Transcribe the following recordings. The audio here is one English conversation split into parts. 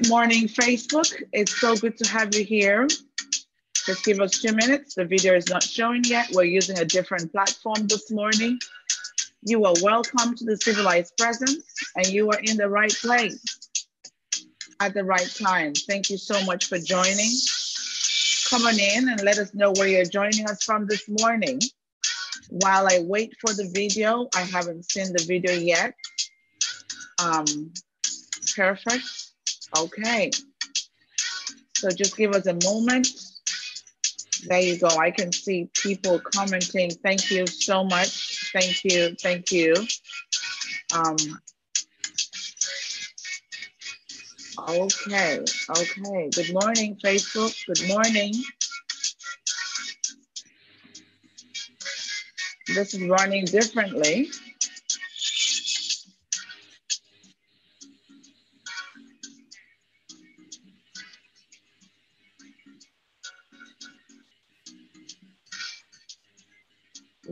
Good morning, Facebook. It's so good to have you here. Just give us 2 minutes. The video is not showing yet. We're using a different platform this morning. You are welcome to the Civilized Presence, and you are in the right place at the right time. Thank you so much for joining. Come on in and let us know where you're joining us from this morning. While I wait for the video, I haven't seen the video yet. Perfect. Okay. So just give us a moment. There you go. I can see people commenting. Thank you so much. Thank you. Thank you. Okay. Okay. Good morning, Facebook. Good morning. This is running differently.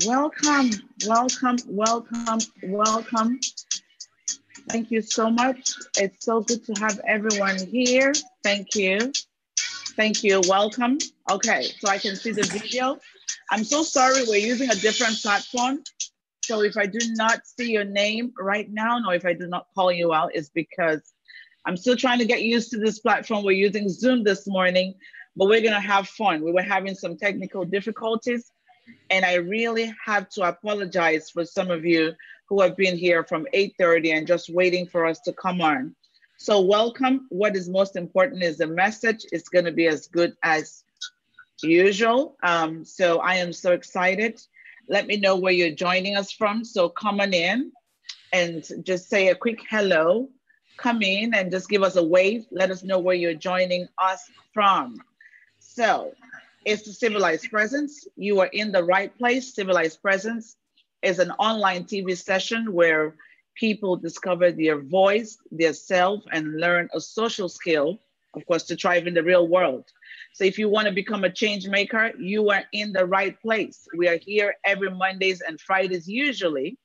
Welcome, welcome, welcome, welcome. Thank you so much. It's so good to have everyone here. Thank you. Thank you. Welcome. Okay, so I can see the video. I'm so sorry, we're using a different platform. So if I do not see your name right now, or if I do not call you out, it's because I'm still trying to get used to this platform. We're using Zoom this morning, but we're gonna have fun. We were having some technical difficulties, and I really have to apologize for some of you who have been here from 8:30 and just waiting for us to come on. So welcome. What is most important is the message. It's gonna be as good as usual. So I am so excited. Let me know where you're joining us from. So come on in and just say a quick hello. Come in and just give us a wave. Let us know where you're joining us from. So it's the Civilized Presence. You are in the right place. Civilized Presence is an online TV session where people discover their voice, their self, and learn a social skill, of course, to thrive in the real world. So if you want to become a change maker, you are in the right place. We are here every Mondays and Fridays, usually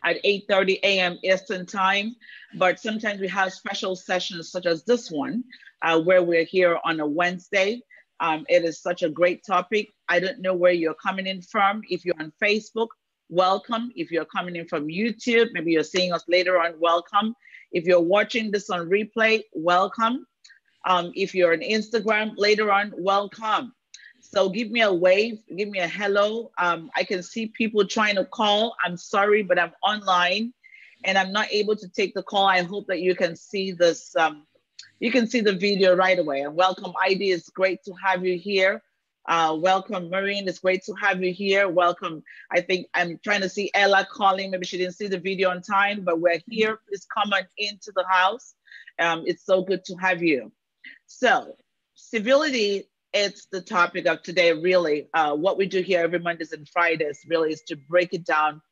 at 8:30 a.m. Eastern time. But sometimes we have special sessions such as this one, where we're here on a Wednesday. It is such a great topic. I don't know where you're coming in from. If you're on Facebook, welcome. If you're coming in from YouTube, maybe you're seeing us later on, welcome. If you're watching this on replay, welcome. If you're on Instagram later on, welcome. So give me a wave, give me a hello. I can see people trying to call. I'm sorry, but I'm online and I'm not able to take the call. I hope that you can see this. You can see the video right away. And welcome, ID. It's great to have you here. Welcome, Marine. It's great to have you here. Welcome. I think I'm trying to see Ella calling. Maybe she didn't see the video on time, but we're here. Please come on into the house. It's so good to have you. So civility, it's the topic of today, really. What we do here every Mondays and Fridays really is to break it down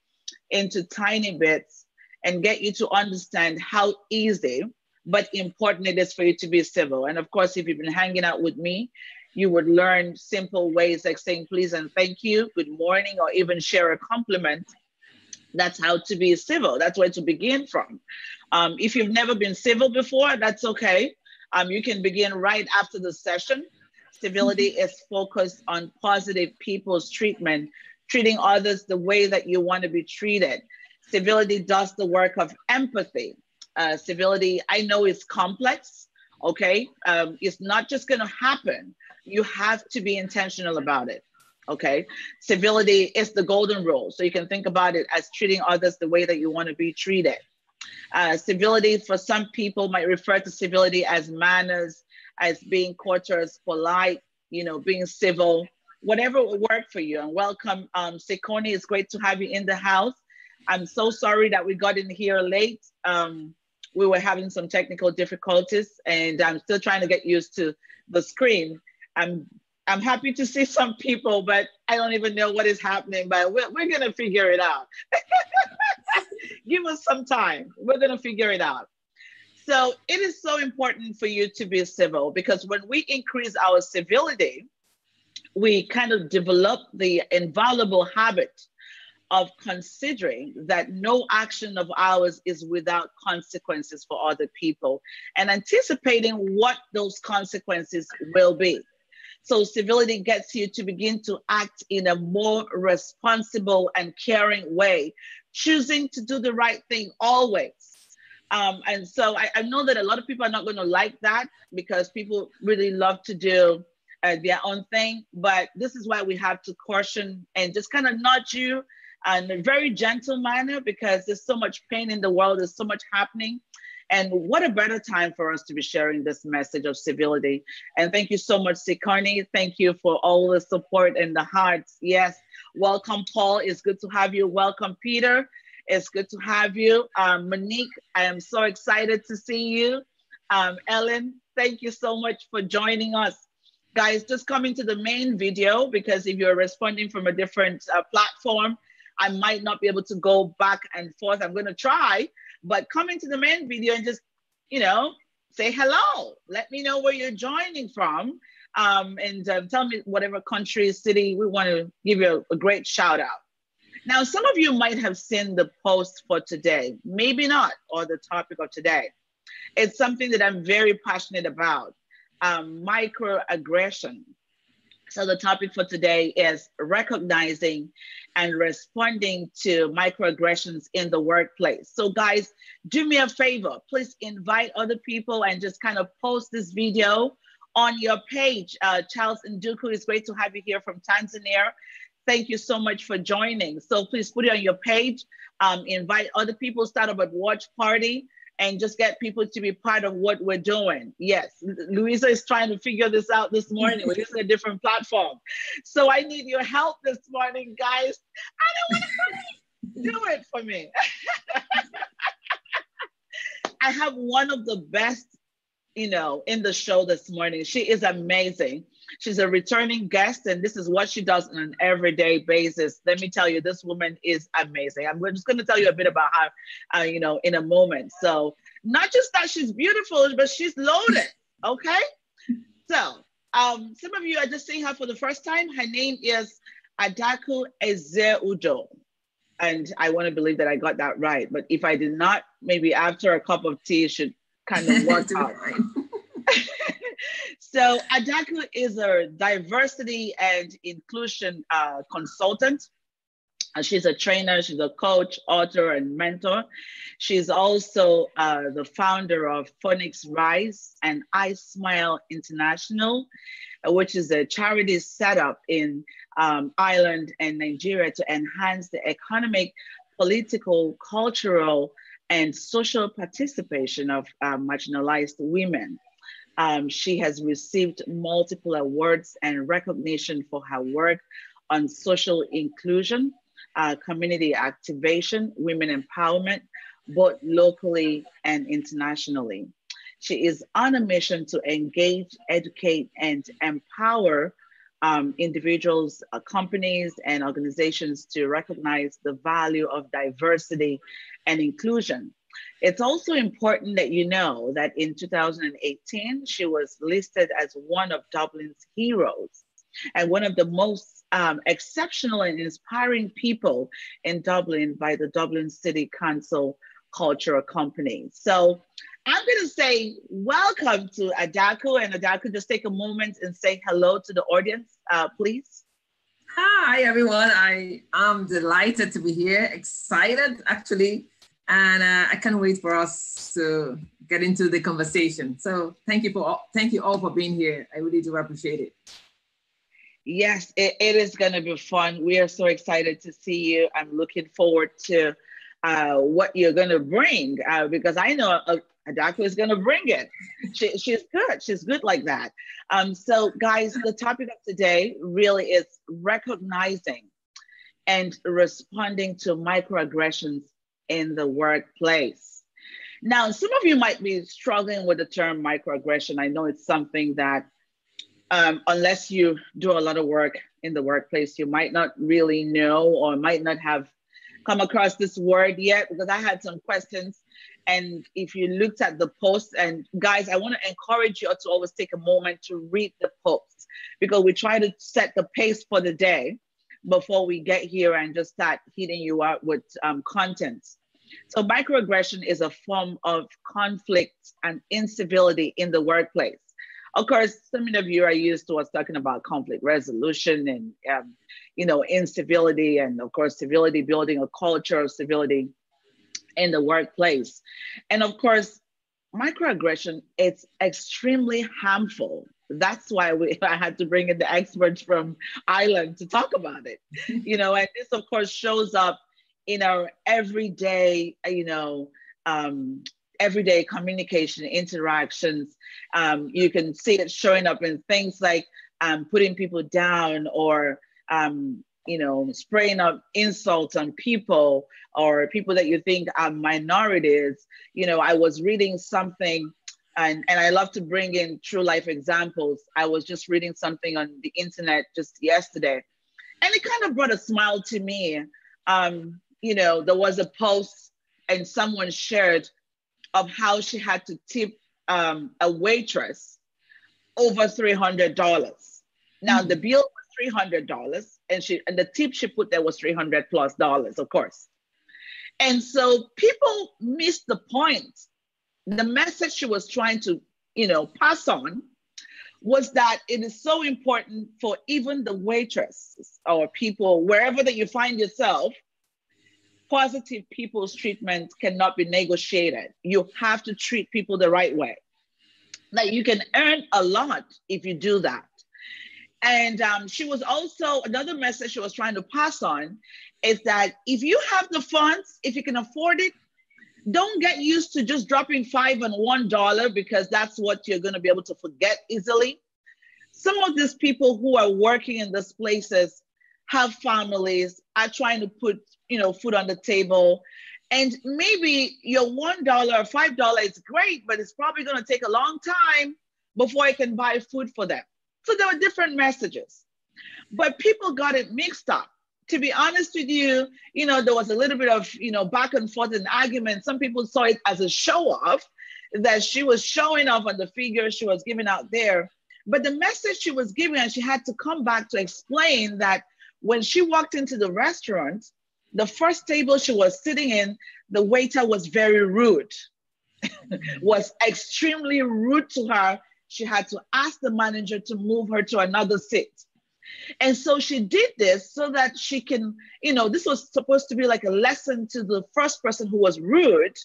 into tiny bits and get you to understand how easy but important it is for you to be civil. And of course, if you've been hanging out with me, you would learn simple ways like saying please and thank you, good morning, or even share a compliment. That's how to be civil. That's where to begin from. If you've never been civil before, that's okay. You can begin right after the session. Civility is focused on positive people's treatment, treating others the way that you want to be treated. Civility does the work of empathy. Civility, I know, is complex, okay? It's not just gonna happen. You have to be intentional about it, okay? Civility is the golden rule. So you can think about it as treating others the way that you wanna be treated. Civility, for some people, might refer to civility as manners, as being courteous, polite, you know, being civil, whatever will work for you. And welcome, Sekoni, it's great to have you in the house. I'm so sorry that we got in here late. We were having some technical difficulties and I'm still trying to get used to the screen. I'm happy to see some people, but I don't even know what is happening, but we're gonna figure it out. Give us some time, we're gonna figure it out. So it is so important for you to be civil because when we increase our civility, we kind of develop the invaluable habit of considering that no action of ours is without consequences for other people and anticipating what those consequences will be. So civility gets you to begin to act in a more responsible and caring way, choosing to do the right thing always. And so I know that a lot of people are not going to like that because people really love to do their own thing. But this is why we have to caution and just kind of nudge you in a very gentle manner, because there's so much pain in the world, there's so much happening. And what a better time for us to be sharing this message of civility. And thank you so much, Sikani. Thank you for all the support and the hearts. Yes, welcome, Paul. It's good to have you. Welcome, Peter. It's good to have you. Monique, I am so excited to see you. Ellen, thank you so much for joining us. Guys, just coming to the main video, because if you're responding from a different platform, I might not be able to go back and forth. I'm going to try, but come into the main video and just, you know, say hello. Let me know where you're joining from, and tell me whatever country, city. We want to give you a great shout out. Now, some of you might have seen the post for today, maybe not, or the topic of today. It's something that I'm very passionate about, microaggression. So the topic for today is recognizing and responding to microaggressions in the workplace. So guys, do me a favor, please invite other people and just kind of post this video on your page. Charles Adaku, it's great to have you here from Tanzania. Thank you so much for joining. So please put it on your page, invite other people, start up a watch party, and just get people to be part of what we're doing. Yes, Louisa is trying to figure this out this morning. We're using a different platform. So I need your help this morning, guys. I don't want to do it for me. I have one of the best, you know, in the show this morning. She is amazing. She's a returning guest, and this is what she does on an everyday basis. Let me tell you, this woman is amazing. I'm just going to tell you a bit about her, you know, in a moment. So not just that she's beautiful, but she's loaded, okay? So some of you are just seeing her for the first time. Her name is Adaku Ezeudo. And I want to believe that I got that right. But if I did not, maybe after a cup of tea, it should kind of work out. So Adaku is a diversity and inclusion consultant. She's a trainer, she's a coach, author, and mentor. She's also the founder of Phoenix Rise and I Smile International, which is a charity set up in Ireland and Nigeria to enhance the economic, political, cultural, and social participation of marginalized women. She has received multiple awards and recognition for her work on social inclusion, community activation, women empowerment, both locally and internationally. She is on a mission to engage, educate, and empower individuals, companies, and organizations to recognize the value of diversity and inclusion. It's also important that you know that in 2018, she was listed as one of Dublin's heroes and one of the most exceptional and inspiring people in Dublin by the Dublin City Council Cultural Company. So I'm going to say welcome to Adaku, and Adaku, just take a moment and say hello to the audience, please. Hi, everyone. I am delighted to be here, excited actually, and I can't wait for us to get into the conversation. So thank you all for being here. I really do appreciate it. Yes, it is going to be fun. We are so excited to see you. I'm looking forward to what you're going to bring because I know Adaku is going to bring it. She's good. She's good like that. So guys, the topic of today really is recognizing and responding to microaggressions in the workplace. Now, some of you might be struggling with the term microaggression. I know it's something that unless you do a lot of work in the workplace, you might not really know or might not have come across this word yet, because I had some questions. And if you looked at the post, and guys, I want to encourage you to always take a moment to read the post, because we try to set the pace for the day. before we get here and just start hitting you out with content. So microaggression is a form of conflict and incivility in the workplace. Of course, some of you are used to us talking about conflict resolution and, incivility, and of course, civility, building a culture of civility in the workplace. And of course, microaggression, it's extremely harmful. That's why I had to bring in the experts from Ireland to talk about it. And this of course shows up in our everyday, everyday communication, interactions. You can see it showing up in things like putting people down, or spraying up insults on people, or people that you think are minorities. I was reading something, and I love to bring in true life examples. I was just reading something on the internet just yesterday, and it kind of brought a smile to me. There was a post and someone shared of how she had to tip a waitress over $300. Now the bill was $300, and the tip she put there was $300+, of course. And so people missed the point. The message she was trying to, pass on was that it is so important for even the waitresses or people, wherever that you find yourself, positive people's treatment cannot be negotiated. You have to treat people the right way. Like, you can earn a lot if you do that. And she was also, another message she was trying to pass on is that if you have the funds, if you can afford it, don't get used to just dropping $5 and $1, because that's what you're going to be able to forget easily. Some of these people who are working in these places have families, are trying to put, food on the table. And maybe your $1 or $5 is great, but it's probably going to take a long time before you can buy food for them. So there were different messages, but people got it mixed up. To be honest with you, there was a little bit of, back and forth and argument. Some people saw it as a show off, that she was showing off on the figure she was giving out there. But the message she was giving, and she had to come back to explain that when she walked into the restaurant, the first table she was sitting in, the waiter was very rude, was extremely rude to her. She had to ask the manager to move her to another seat. And so she did this so that she can, this was supposed to be like a lesson to the first person who was rude,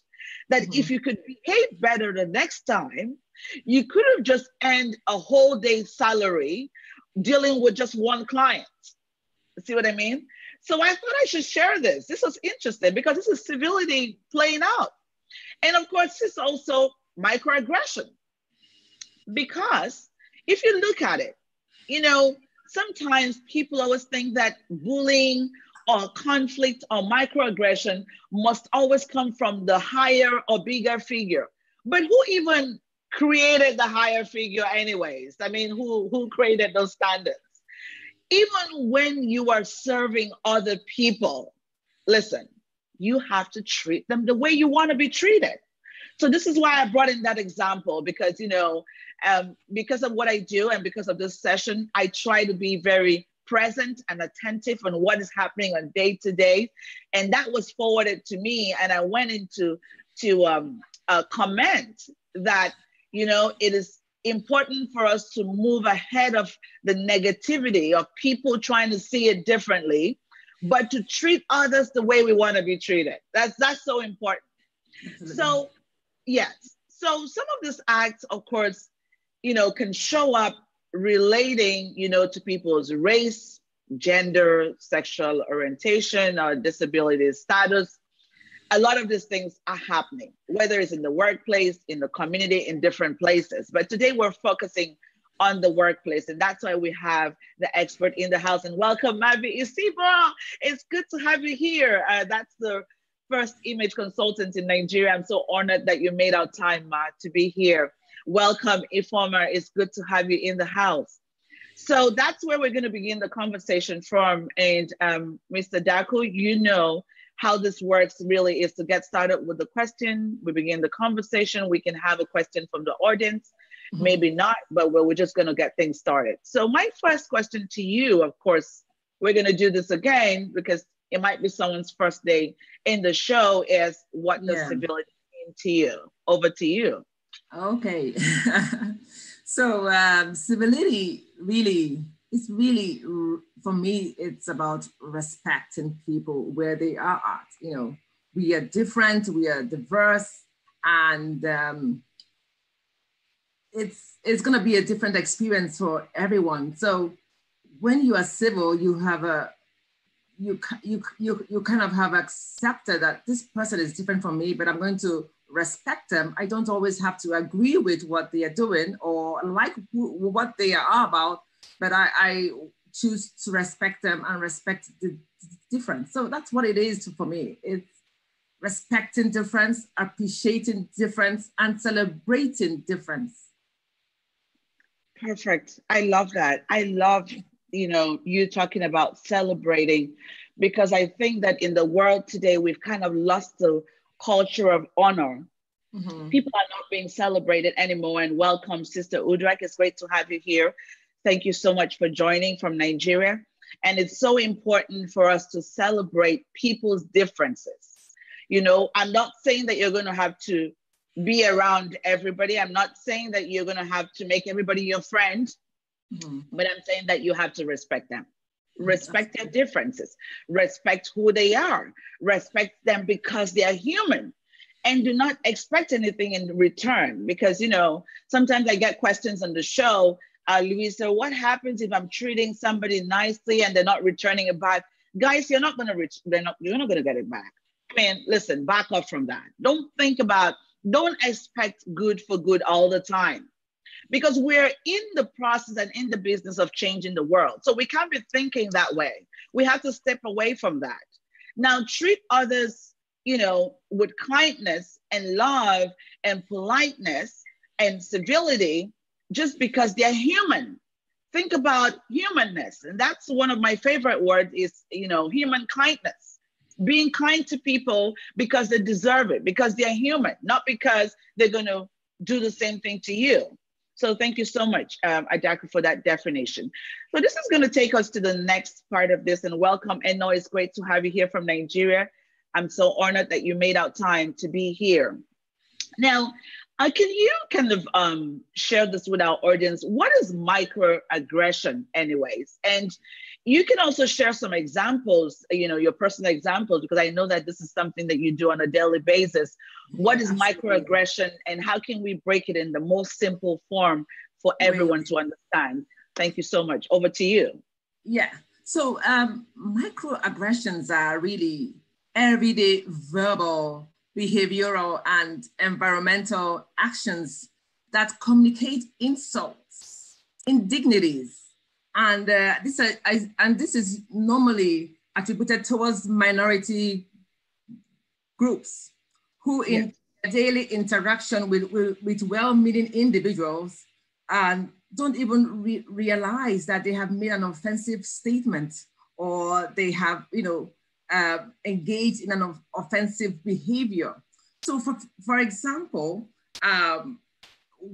that if you could behave better the next time, you could have just earned a whole day's salary dealing with just one client. See what I mean? So I thought I should share this. This was interesting because this is civility playing out. And of course, this is also microaggression. Because if you look at it, sometimes people always think that bullying or conflict or microaggression must always come from the higher or bigger figure. But who even created the higher figure anyways? I mean, who created those standards? Even when you are serving other people, listen, you have to treat them the way you want to be treated. So this is why I brought in that example, because, because of what I do and because of this session, I try to be very present and attentive on what is happening on day to day. And that was forwarded to me. And I went into comment that, it is important for us to move ahead of the negativity of people trying to see it differently, but to treat others the way we want to be treated. That's so important. Absolutely. So, yes. So some of these acts, of course, can show up relating, to people's race, gender, sexual orientation, or disability status. A lot of these things are happening, whether it's in the workplace, in the community, in different places. But today we're focusing on the workplace, and that's why we have the expert in the house. And welcome, Mavi Isibo. It's good to have you here. That's the first image consultant in Nigeria. I'm so honored that you made out time to be here. Welcome, Ifoma. It's good to have you in the house. So that's where we're going to begin the conversation from. And Mr. Adaku, how this works really is to get started with the question. We begin the conversation. We can have a question from the audience, maybe not, but we're just going to get things started. So my first question to you, of course, we're going to do this again because it might be someone's first day in the show. Is what does civility mean to you? Over to you. Okay. So civility really, it's really, for me, it's about respecting people where they are at. You know, we are different, we are diverse, and it's going to be a different experience for everyone. So when you are civil, you have you kind of have accepted that this person is different from me, but I'm going to respect them. I don't always have to agree with what they are doing or like what they are about, but I choose to respect them and respect the difference. So that's what it is for me. It's respecting difference, appreciating difference, and celebrating difference. Perfect. I love that. I love, you talking about celebrating, because I think that in the world today, we've kind of lost the culture of honor. Mm-hmm. People are not being celebrated anymore. And welcome, Sister Udrak. It's great to have you here. Thank you so much for joining from Nigeria. And it's so important for us to celebrate people's differences. I'm not saying that you're going to have to be around everybody. I'm not saying that you're going to have to make everybody your friend, mm-hmm. but I'm saying that you have to respect them. Respect their differences. Respect who they are. Respect them because they are human. And do not expect anything in return. Because, sometimes I get questions on the show, Louisa, what happens if I'm treating somebody nicely and they're not returning it back? Guys, you're not going to get it back. I mean, listen, back up from that. Don't expect good for good all the time, because we're in the process and in the business of changing the world. So we can't be thinking that way. We have to step away from that. Now, treat others, with kindness and love and politeness and civility, just because they're human. Think about humanness. And that's one of my favorite words is, human kindness. Being kind to people because they deserve it, because they're human, not because they're going to do the same thing to you. So thank you so much, Adaku, for that definition. So this is going to take us to the next part of this, and welcome. Eno, it's great to have you here from Nigeria. I'm so honored that you made out time to be here. Now, can you kind of share this with our audience? What is microaggression anyways? And you can also share some examples, your personal examples, because I know that this is something that you do on a daily basis. What is microaggression, and how can we break it in the most simple form for everyone to understand? Thank you so much. Over to you. Yeah. So microaggressions are really everyday verbal, behavioral, and environmental actions that communicate insults, indignities, and this is normally attributed towards minority groups who, in daily interaction with well-meaning individuals, and don't even realize that they have made an offensive statement, or they have, engaged in an offensive behavior. So for example,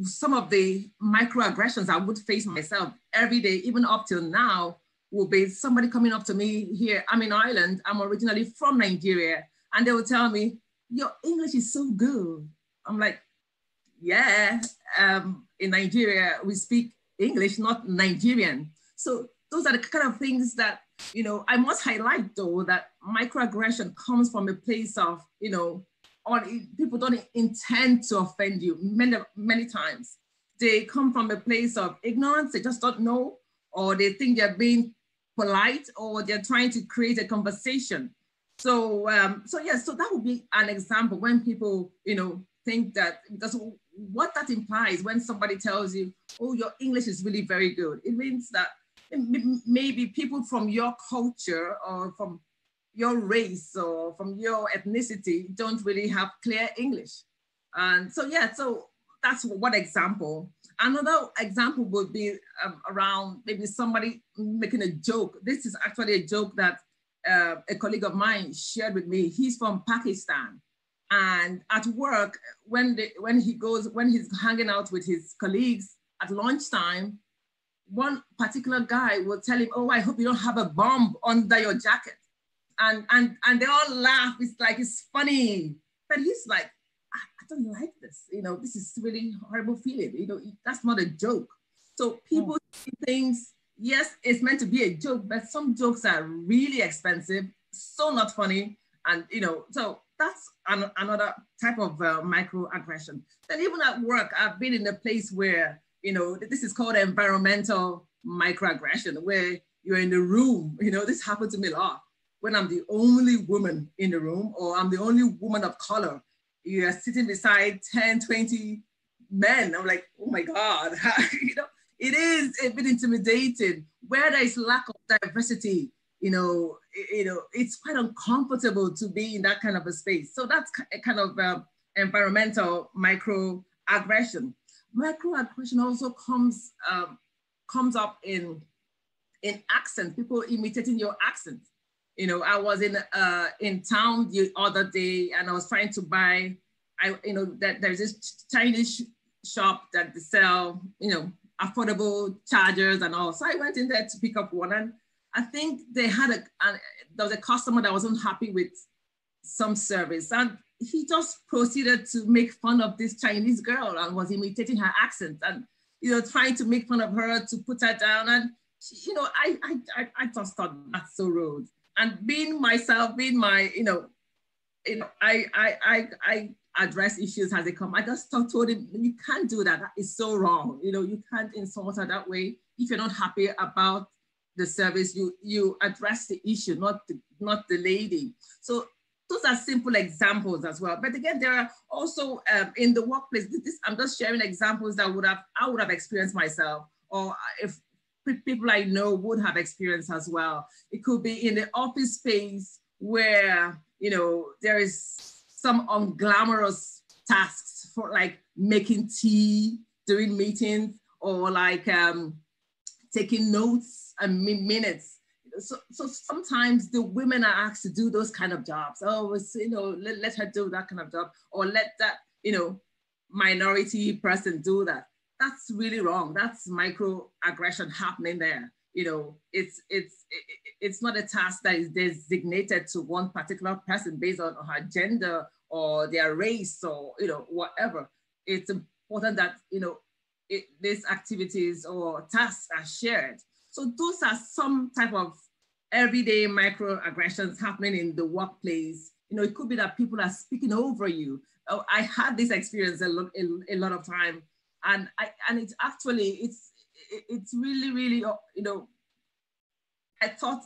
some of the microaggressions I would face myself every day, even up till now, will be somebody coming up to me here. I'm in Ireland. I'm originally from Nigeria. And they will tell me, your English is so good. I'm like, yeah, in Nigeria, we speak English, not Nigerian. So those are the kind of things that, I must highlight, though, that microaggression comes from a place of, or people don't intend to offend you many times. They come from a place of ignorance. They just don't know, or they think they're being polite, or they're trying to create a conversation. So that would be an example when people, think that, because what that implies when somebody tells you, oh, your English is really very good, it means that maybe people from your culture or from your race or from your ethnicity don't really have clear English. And so that's one example. Another example would be around maybe somebody making a joke. This is actually a joke that a colleague of mine shared with me. He's from Pakistan. And at work, when he's hanging out with his colleagues at lunchtime, one particular guy will tell him, oh, I hope you don't have a bomb under your jacket. And they all laugh. It's like, it's funny. But he's like, I don't like this. You know, this is really horrible feeling. You know, that's not a joke. So people see things, yes, it's meant to be a joke, but some jokes are really expensive, so not funny. And, you know, so that's another type of microaggression. Then even at work, I've been in a place where, you know, this is called environmental microaggression, where you're in the room, you know, this happened to me a lot. When I'm the only woman in the room, or I'm the only woman of color, you're sitting beside 10, 20 men. I'm like, oh my God, you know, it is a bit intimidating. Where there is lack of diversity, it's quite uncomfortable to be in that kind of a space. So that's a kind of environmental microaggression. Microaggression also comes up in accent, people imitating your accent. You know, I was in town the other day, and I was trying to buy, that there's this Chinese shop that they sell, you know, affordable chargers and all. So I went in there to pick up one, and I think they had there was a customer that wasn't happy with some service, and he just proceeded to make fun of this Chinese girl and was imitating her accent, and, you know, trying to make fun of her, to put her down. And she, you know, I just thought that's so rude. And being myself, being my, I address issues as they come. I just told him, you can't do that. That is so wrong. You know, you can't insult her that way. If you're not happy about the service, you address the issue, not the lady. So those are simple examples as well. But again, there are also in the workplace. I'm just sharing examples that I would have experienced myself, or if people I know would have experienced as well. It could be in the office space where, you know, there is some unglamorous tasks for, like, making tea during meetings, or like taking notes and minutes. So sometimes the women are asked to do those kind of jobs. Oh, it's, you know, let her do that kind of job, or let that, you know, minority person do that. That's really wrong. That's microaggression happening there. You know, it's not a task that is designated to one particular person based on her gender or their race, or, you know, whatever. It's important that, you know, these activities or tasks are shared. So those are some type of everyday microaggressions happening in the workplace. You know, it could be that people are speaking over you. Oh, I had this experience a lot of time. And it's actually, it's really, really, you know, I thought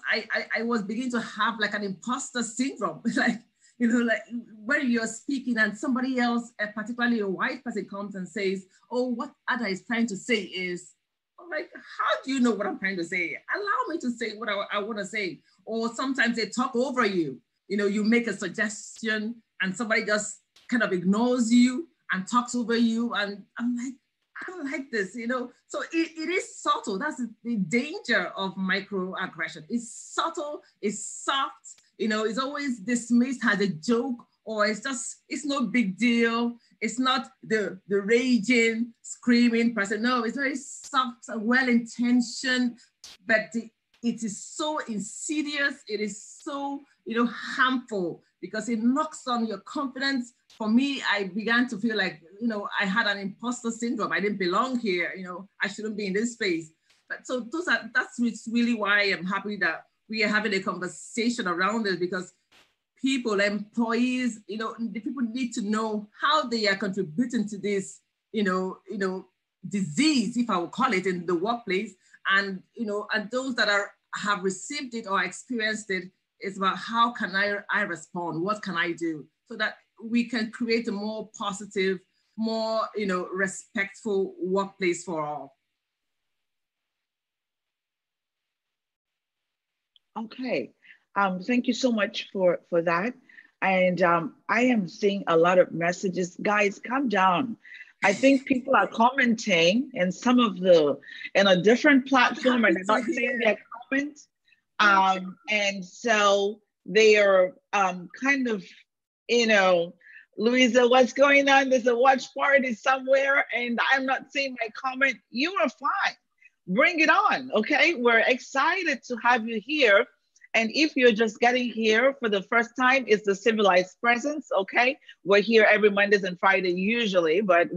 I was beginning to have like an imposter syndrome. Like, you know, like when you're speaking and somebody else, particularly a white person, comes and says, oh, what Ada is trying to say is, I'm like, how do you know what I'm trying to say? Allow me to say what I want to say. Or sometimes they talk over you. You know, you make a suggestion and somebody just kind of ignores you and talks over you. And I'm like, I don't like this, you know? So it is subtle. That's the danger of microaggression. It's subtle, it's soft, you know, it's always dismissed as a joke, or it's no big deal. It's not the raging, screaming person. No, it's very soft, well-intentioned, but it is so insidious. It is so, you know, harmful, because it knocks on your confidence. For me, I began to feel like, you know, I had an imposter syndrome. I didn't belong here. You know, I shouldn't be in this space. But so that's really why I'm happy that we are having a conversation around this, because people, employees, you know, the people need to know how they are contributing to this, you know, disease, if I would call it, in the workplace. And, you know, and those that have received it or experienced it, it's about how can I respond? What can I do? So that we can create a more positive, more, you know, respectful workplace for all. Okay, thank you so much for that. And I am seeing a lot of messages. Guys, calm down. I think people are commenting in in a different platform, and they're not seeing their comments. And so they are kind of, you know, Louisa, what's going on? There's a watch party somewhere and I'm not seeing my comment. You are fine. bring it on, okay? We're excited to have you here. And if you're just getting here for the first time, it's the Civilized Presence, okay? We're here every Mondays and Friday usually, but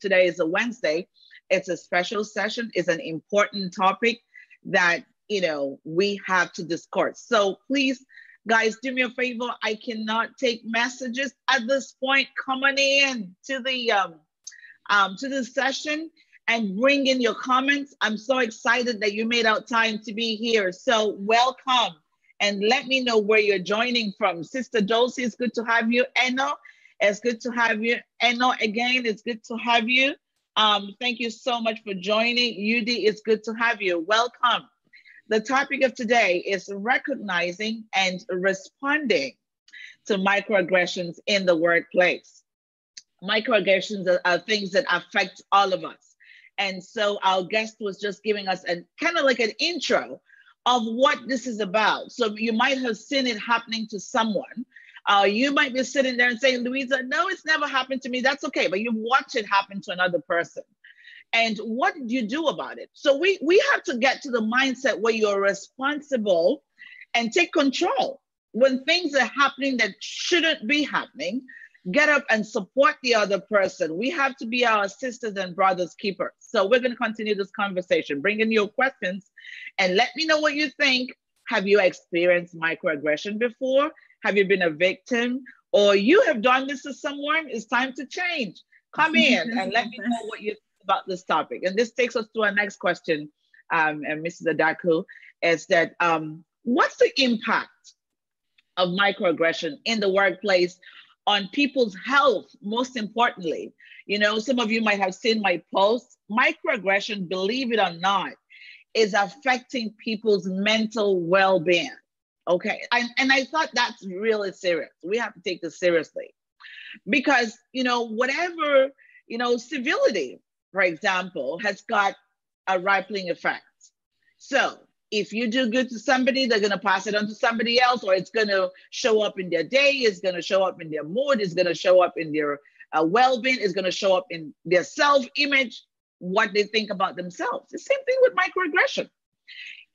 today is a Wednesday. It's a special session. It's an important topic that, you know, we have to discuss. So please, guys, do me a favor. I cannot take messages at this point. Come on in to the session and bring in your comments. I'm so excited that you made out time to be here. So welcome. And let me know where you're joining from. Sister Dulcie, it's good to have you. Eno, it's good to have you. Eno, again, it's good to have you. Thank you so much for joining. Yudi, it's good to have you. Welcome. The topic of today is recognizing and responding to microaggressions in the workplace. Microaggressions are things that affect all of us. And so our guest was just giving us kind of like an intro of what this is about. So you might have seen it happening to someone. You might be sitting there and saying, Louisa, no, it's never happened to me. That's okay. But you've watched it happen to another person. And what do you do about it? So we have to get to the mindset where you're responsible and take control. When things are happening that shouldn't be happening, get up and support the other person. We have to be our sisters and brothers keepers. So we're going to continue this conversation. Bring in your questions and let me know what you think. Have you experienced microaggression before? Have you been a victim? Or you have done this to someone? It's time to change. Come in and let me know what you think about this topic. And this takes us to our next question, and Mrs. Adaku, is that what's the impact of microaggression in the workplace on people's health, most importantly? You know, some of you might have seen my post. Microaggression, believe it or not, is affecting people's mental well-being, okay? And I thought that's really serious. We have to take this seriously because, you know, whatever, you know, civility, for example, has got a rippling effect. So if you do good to somebody, they're going to pass it on to somebody else, or it's going to show up in their day, it's going to show up in their mood, it's going to show up in their well-being, it's going to show up in their self-image, what they think about themselves. The same thing with microaggression.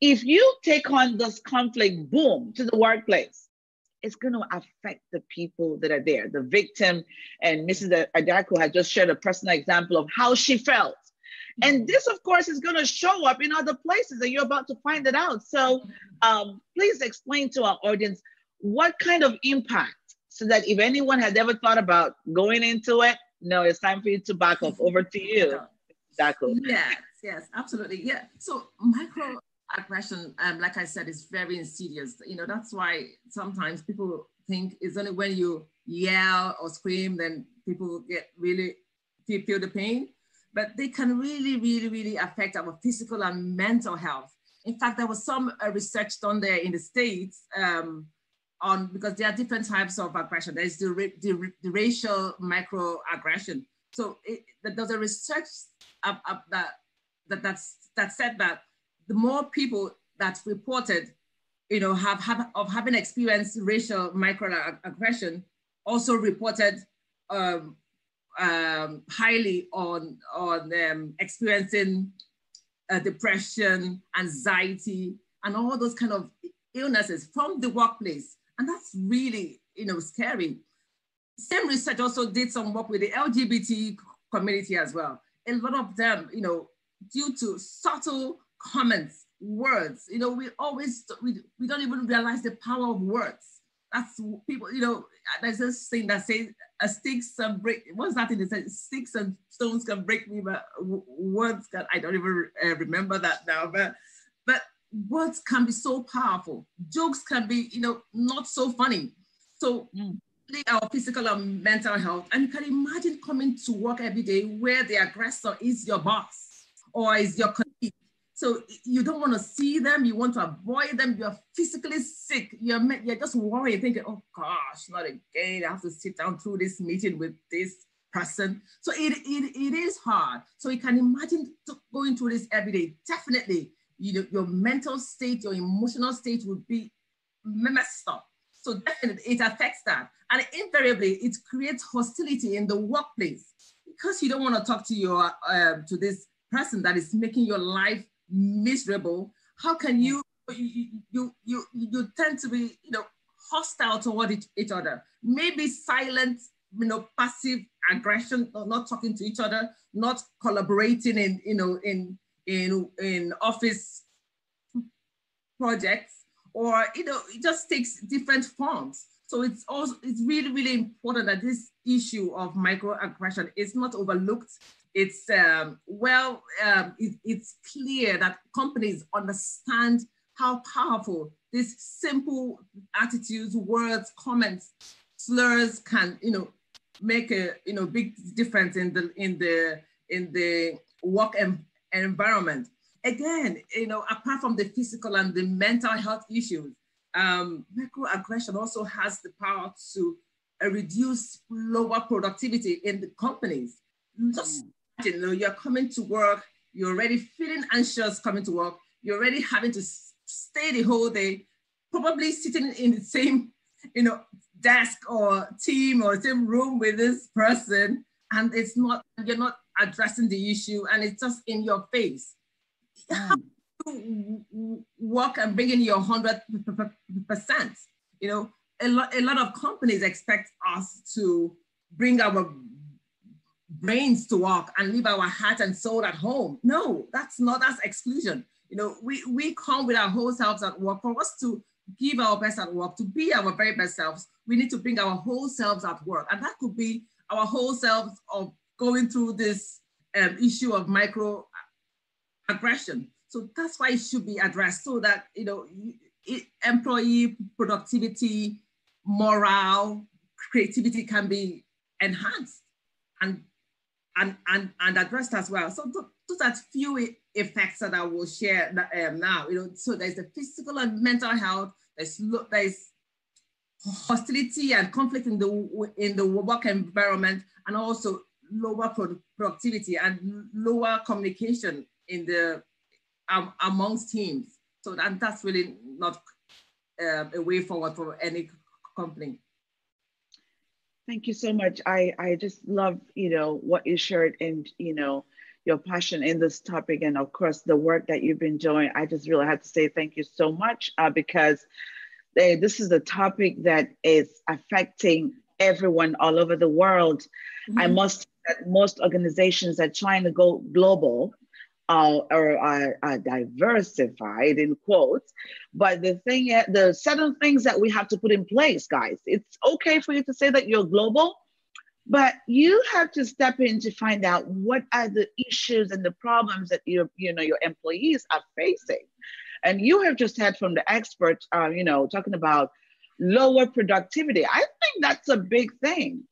If you take on this conflict, boom, to the workplace, it's going to affect the people that are there. The victim, and Mrs. Adaku had just shared a personal example of how she felt. And this, of course, is going to show up in other places, and you're about to find it out. So please explain to our audience what kind of impact, so that if anyone has ever thought about going into it, no, it's time for you to back up. Over to you, Adaku. Yes, absolutely. Yeah. So microaggression, like I said, is very insidious. You know, that's why sometimes people think it's only when you yell or scream, then people get really feel the pain. But they can really, really, really affect our physical and mental health. In fact, there was some research done there in the States because there are different types of aggression. There's the racial microaggression. So there's a research that said that the more people that reported, you know, of having experienced racial microaggression, also reported highly on experiencing depression, anxiety, and all those kind of illnesses from the workplace. And that's really, you know, scary. Same research also did some work with the LGBT community as well. A lot of them, you know, due to subtle comments, words, you know, we don't even realize the power of words. That's people, you know, there's this thing that says sticks and break, what's that thing that says sticks and stones can break me, but words can, I don't even remember that now, but words can be so powerful. Jokes can be, you know, not so funny. So our physical and mental health, and you can imagine coming to work every day where the aggressor is your boss or is your colleague. So you don't want to see them, you want to avoid them, you're physically sick, you're just worried, thinking, oh gosh, not again, I have to sit down through this meeting with this person. So it is hard. So you can imagine going through this every day. Definitely, you know, your mental state, your emotional state would be messed up. So definitely it affects that. And invariably, it creates hostility in the workplace because you don't want to talk to this person that is making your life miserable, how can you tend to be, hostile toward each other? Maybe silent, passive aggression, not talking to each other, not collaborating in office projects, or it just takes different forms. So it's really, really important that this issue of microaggression is not overlooked. It's it's clear that companies understand how powerful these simple attitudes, words, comments, slurs can make a big difference in the work environment. Again, apart from the physical and the mental health issues, microaggression also has the power to reduce lower productivity in the companies. Just you're coming to work, you're already feeling anxious coming to work, you're already having to stay the whole day, probably sitting in the same desk or team or same room with this person, and you're not addressing the issue, and it's just in your face. How do you work and bring in your 100%? A lot of companies expect us to bring our brains to work and leave our heart and soul at home. No, that's exclusion. We come with our whole selves at work. For us to give our best at work, to be our very best selves, we need to bring our whole selves at work. And that could be our whole selves of going through this issue of microaggression. So that's why it should be addressed, so that, employee productivity, morale, creativity can be enhanced and addressed as well. So those are few effects that I will share now. So there's the physical and mental health. There's hostility and conflict in the work environment, and also lower productivity and lower communication in the amongst teams. So that's really not a way forward for any company. Thank you so much. I just love, what you shared, and, your passion in this topic, and of course, the work that you've been doing. I just really have to say thank you so much, because this is a topic that is affecting everyone all over the world. Mm-hmm. I must say that most organizations are trying to go global, or are diversified in quotes. But the thing is, the certain things that we have to put in place, guys. It's okay for you to say that you're global, but you have to step in to find out what are the issues and the problems that your employees are facing. And you have just heard from the experts, talking about lower productivity. I think that's a big thing.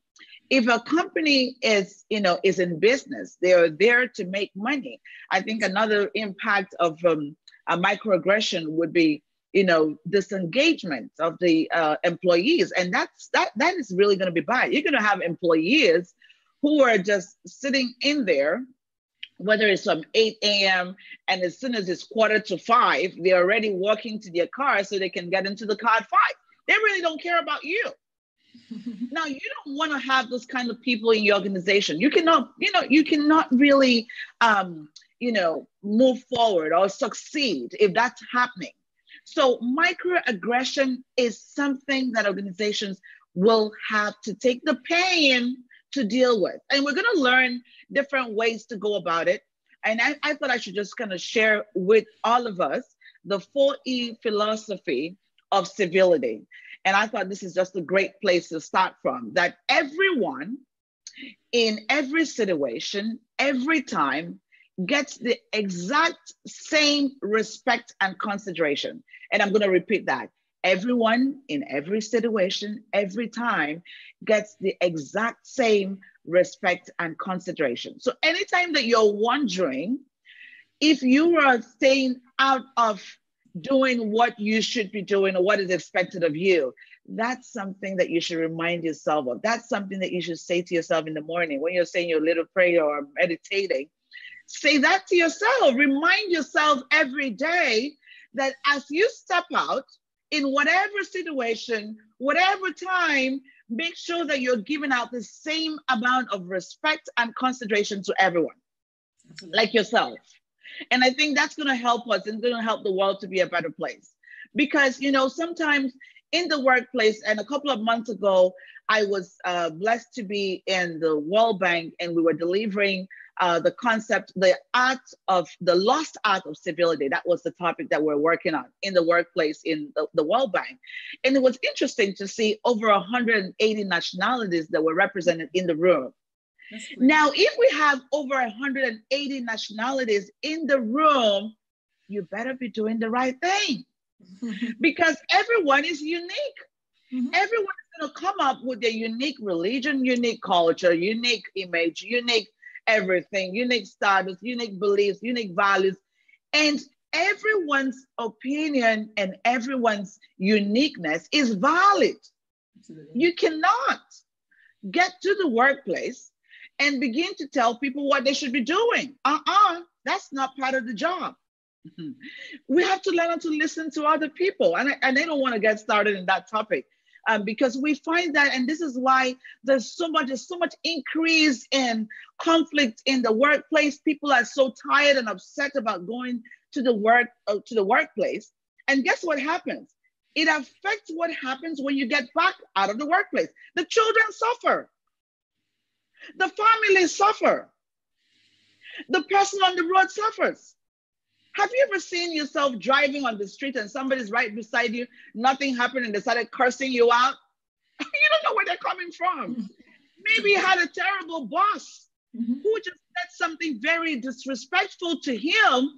If a company is in business, they are there to make money. I think another impact of a microaggression would be, disengagement of the employees, and that is really going to be bad. You're going to have employees who are just sitting in there, whether it's from 8 a.m. and as soon as it's 4:45, they're already walking to their car so they can get into the car at 5. They really don't care about you. Now, you don't want to have those kind of people in your organization. You cannot really, move forward or succeed if that's happening. So microaggression is something that organizations will have to take the pain to deal with. And we're going to learn different ways to go about it. And I thought I should just kind of share with all of us the 4E philosophy of civility. And I thought this is just a great place to start from, that everyone in every situation, every time, gets the exact same respect and consideration. And I'm going to repeat that. Everyone in every situation, every time, gets the exact same respect and consideration. So anytime that you're wondering if you are staying out of doing what you should be doing or what is expected of you, that's something that you should remind yourself of. That's something that you should say to yourself in the morning when you're saying your little prayer or meditating. Say that to yourself. Remind yourself every day that as you step out in whatever situation, whatever time, make sure that you're giving out the same amount of respect and consideration to everyone, like yourself. And I think that's going to help us and going to help the world to be a better place. Because, you know, sometimes in the workplace, and a couple of months ago, I was blessed to be in the World Bank, and we were delivering the concept, the lost art of civility. That was the topic that we're working on in the workplace in the World Bank. And it was interesting to see over 180 nationalities that were represented in the room. Now, if we have over 180 nationalities in the room, you better be doing the right thing. Because everyone is unique. Everyone is going to come up with their unique religion, unique culture, unique image, unique everything, unique status, unique beliefs, unique values. And everyone's opinion and everyone's uniqueness is valid. Absolutely. You cannot get to the workplace and begin to tell people what they should be doing. That's not part of the job. We have to learn how to listen to other people. And I don't want to get started in that topic because we find that, and this is why there's so much increase in conflict in the workplace. People are so tired and upset about going to the workplace. And guess what happens? It affects what happens when you get back out of the workplace. The children suffer. The families suffer. The person on the road suffers. Have you ever seen yourself driving on the street and somebody's right beside you, nothing happened, and they started cursing you out? You don't know where they're coming from. Maybe you had a terrible boss who just said something very disrespectful to him,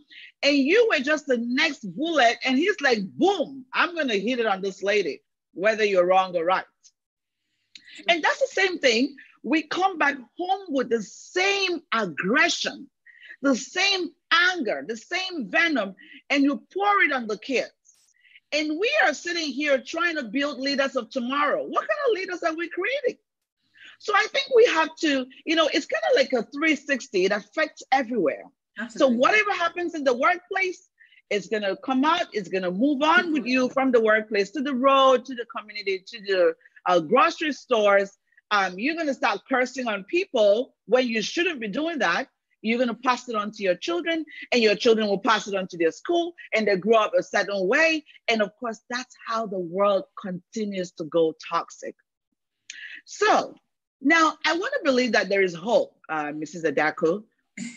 and you were just the next bullet, and he's like, boom, I'm going to hit it on this lady, whether you're wrong or right. And that's the same thing. We come back home with the same aggression, the same anger, the same venom, and you pour it on the kids. And we are sitting here trying to build leaders of tomorrow. What kind of leaders are we creating? So I think we have to, you know, it's kind of like a 360. It affects everywhere. Absolutely. So whatever happens in the workplace, it's going to come out, it's going to move on with you from the workplace to the road, to the community, to the grocery stores. You're going to start cursing on people when you shouldn't be doing that. You're going to pass it on to your children, and your children will pass it on to their school, and they grow up a certain way. And of course, that's how the world continues to go toxic. So now I want to believe that there is hope, Mrs. Adaku.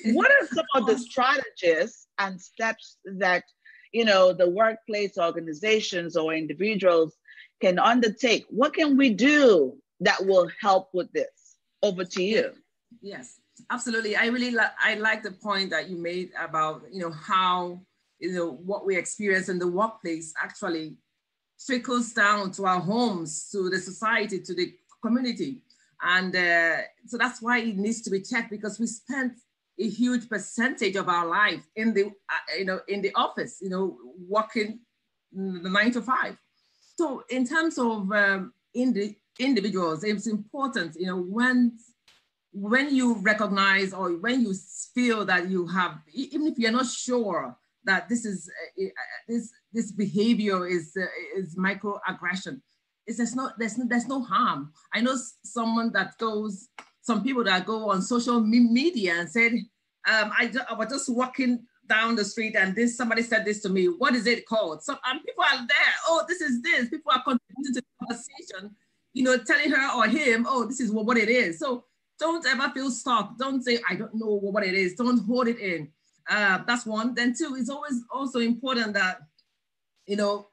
What are some of the strategies and steps that, you know, the workplace organizations or individuals can undertake? What can we do that will help with this? Over to you. Yes. Absolutely. I like the point that you made about, you know, how, you know, what we experience in the workplace actually trickles down to our homes, to the society, to the community. And so that's why it needs to be checked, because we spend a huge percentage of our life in the, in the office, you know, working the 9 to 5. So in terms of individuals, it's important, you know, when you recognize or when you feel that you have, even if you're not sure that this is this behavior is microaggression, there's no harm. I know some people that go on social media and said, I was just walking down the street and somebody said this to me. What is it called? So people are there. Oh, this is this. People are contributing to the conversation, you know, telling her or him, oh, this is what it is. So don't ever feel stuck. Don't say, I don't know what it is. Don't hold it in. That's one. Then two, it's always also important that, you know,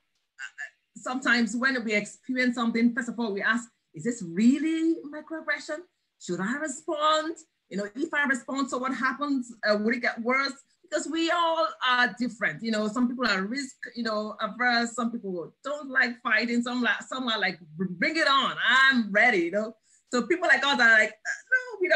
sometimes when we experience something, first of all, we ask, is this really microaggression? Should I respond? You know, if I respond, so what happens? Will it get worse? Because we all are different. You know, some people are risk, you know, averse. Some people don't like fighting. Some are like, bring it on. I'm ready, you know. So people like us are like, no, we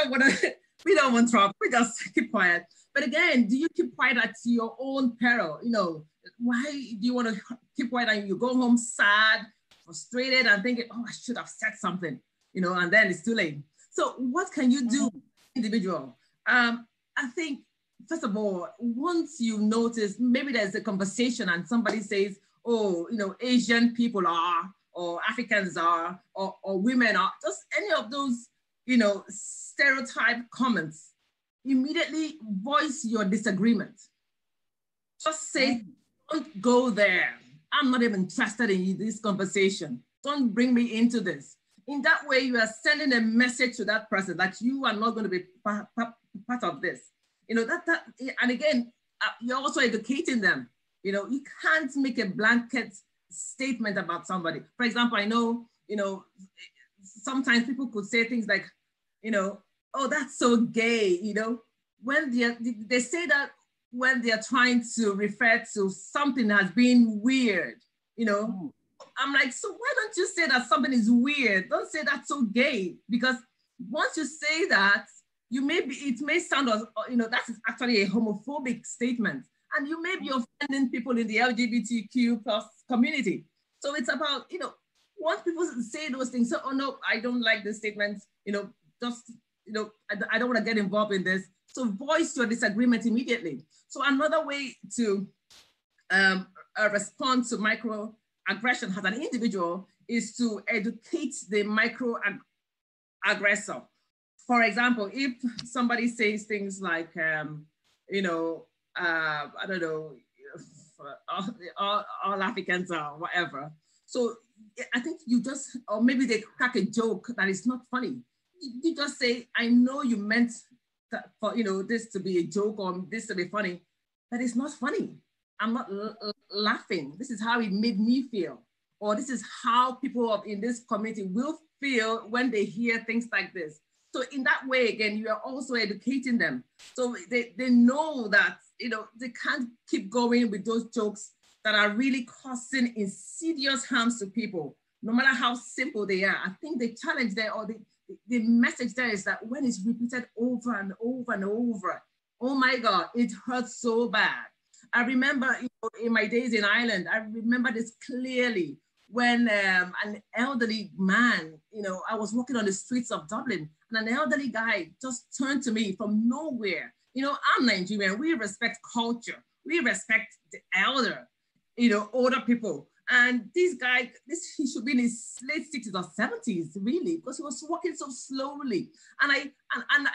don't want trouble. We just keep quiet. But again, do you keep quiet at your own peril? You know, why do you want to keep quiet and you go home sad, frustrated, and thinking, oh, I should have said something, you know, and then it's too late. So what can you do, individual? I think, first of all, once you notice, maybe there's a conversation and somebody says, oh, you know, Asian people are, or Africans are, or women are, just any of those, you know, stereotype comments, immediately voice your disagreement. Just say, don't go there. I'm not even interested in this conversation. Don't bring me into this. In that way, you are sending a message to that person that you are not going to be part of this. You know, and again, you're also educating them. You know, you can't make a blanket statement about somebody. For example, I know, you know, sometimes people could say things like, you know, oh, that's so gay, you know, when they say that when they're trying to refer to something as being weird, you know. I'm like, so why don't you say that something is weird? Don't say that's so gay, because once you say that, it may sound as, you know, that's actually a homophobic statement, and you may be offending people in the LGBTQ plus community. So it's about, you know, once people say those things, so, oh no, I don't like this statement, you know, just, you know, I don't want to get involved in this. So voice your disagreement immediately. So another way to respond to microaggression as an individual is to educate the microaggressor. For example, if somebody says things like, you know, I don't know, all Africans or whatever. So I think you just, or maybe they crack a joke that is not funny. You just say, I know you meant for, you know, this to be a joke or this to be funny, but it's not funny. I'm not laughing. This is how it made me feel. Or this is how people in this community will feel when they hear things like this. So in that way, again, you are also educating them. So they know that, you know, they can't keep going with those jokes that are really causing insidious harms to people, no matter how simple they are. I think the challenge there, or the message there, is that when it's repeated over and over and over, oh my God, it hurts so bad. I remember, you know, in my days in Ireland, I remember this clearly when an elderly man, you know, I was walking on the streets of Dublin, and an elderly guy just turned to me from nowhere. You know, I'm Nigerian, we respect culture, we respect the elder, you know, older people. And this guy, he should be in his late 60s or 70s, really, because he was walking so slowly. And